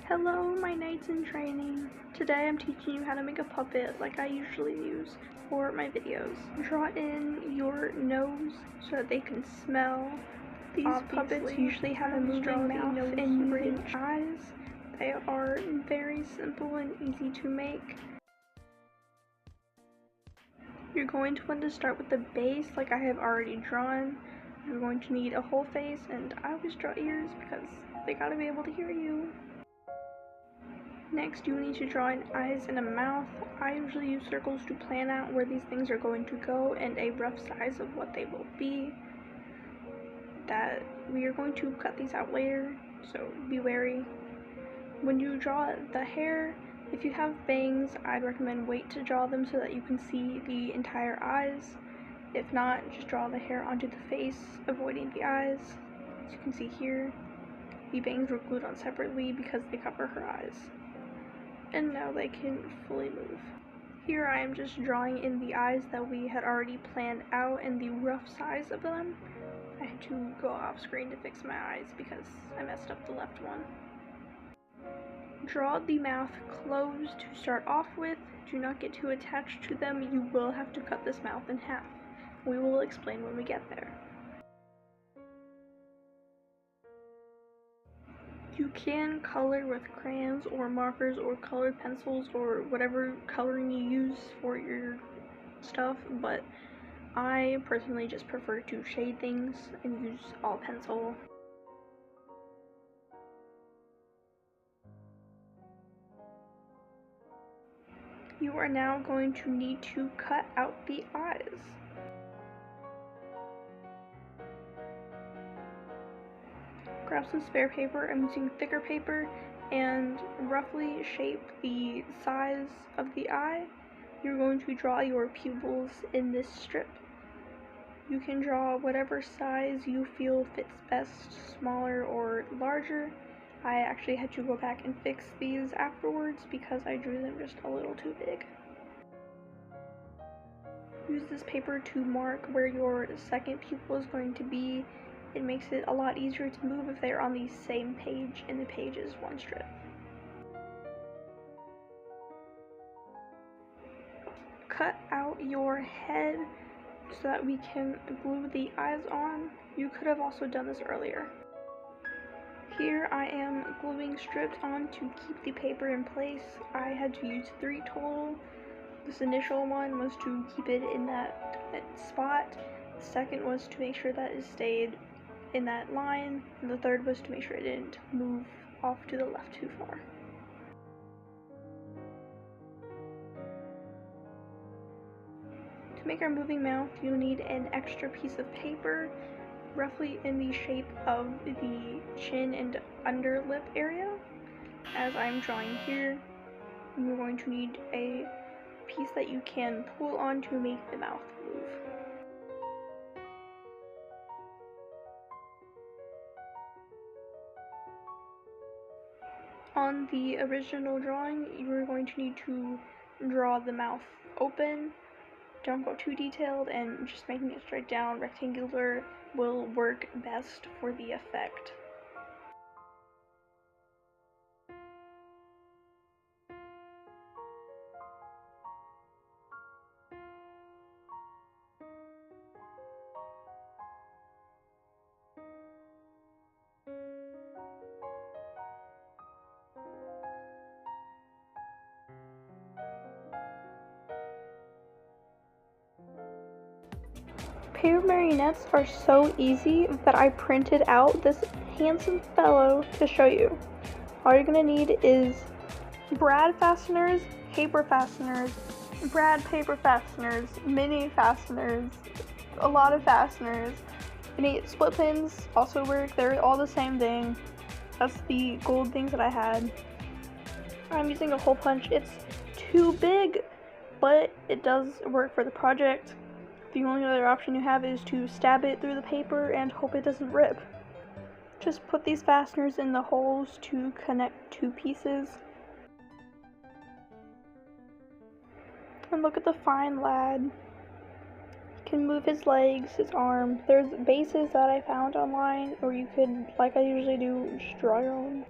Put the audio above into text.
Hello, my knights in training. Today I'm teaching you how to make a puppet like I usually use for my videos. Draw in your nose so that they can smell. These puppets usually have a moving mouth and moving eyes. They are very simple and easy to make. You're going to want to start with the base like I have already drawn. You're going to need a whole face, and I always draw ears because they gotta be able to hear you. Next, you need to draw in eyes and a mouth. I usually use circles to plan out where these things are going to go and a rough size of what they will be. That we are going to cut these out later, so be wary. When you draw the hair, if you have bangs, I'd recommend wait to draw them so that you can see the entire eyes. If not, just draw the hair onto the face, avoiding the eyes. As you can see here, the bangs were glued on separately because they cover her eyes. And now they can fully move. Here I am just drawing in the eyes that we had already planned out and the rough size of them. I had to go off screen to fix my eyes because I messed up the left one. Draw the mouth closed to start off with. Do not get too attached to them. You will have to cut this mouth in half. We will explain when we get there. You can color with crayons or markers or colored pencils or whatever coloring you use for your stuff, but I personally just prefer to shade things and use all pencil. You are now going to need to cut out the eyes. Grab some spare paper. I'm using thicker paper, and roughly shape the size of the eye. You're going to draw your pupils in this strip. You can draw whatever size you feel fits best, smaller or larger. I actually had to go back and fix these afterwards because I drew them just a little too big. Use this paper to mark where your second pupil is going to be. It makes it a lot easier to move if they're on the same page and the page is one strip. Cut out your head so that we can glue the eyes on. You could have also done this earlier. Here I am gluing strips on to keep the paper in place. I had to use 3 total. This initial one was to keep it in that spot. The second was to make sure that it stayed in that line, and the third was to make sure it didn't move off to the left too far. To make our moving mouth, you need an extra piece of paper, roughly in the shape of the chin and underlip area, as I'm drawing here. And you're going to need a piece that you can pull on to make the mouth move. On the original drawing, you're going to need to draw the mouth open. Don't go too detailed, and just making it straight down rectangular will work best for the effect. Paper marionettes are so easy that I printed out this handsome fellow to show you. All you're going to need is brad fasteners, paper fasteners, brad paper fasteners, mini fasteners, a lot of fasteners. You need split pins, also work. They're all the same thing. That's the gold things that I had. I'm using a hole punch. It's too big, but it does work for the project. The only other option you have is to stab it through the paper and hope it doesn't rip. Just put these fasteners in the holes to connect 2 pieces. And look at the fine lad. He can move his legs, his arm. There's bases that I found online, or you could, like I usually do, just draw your own.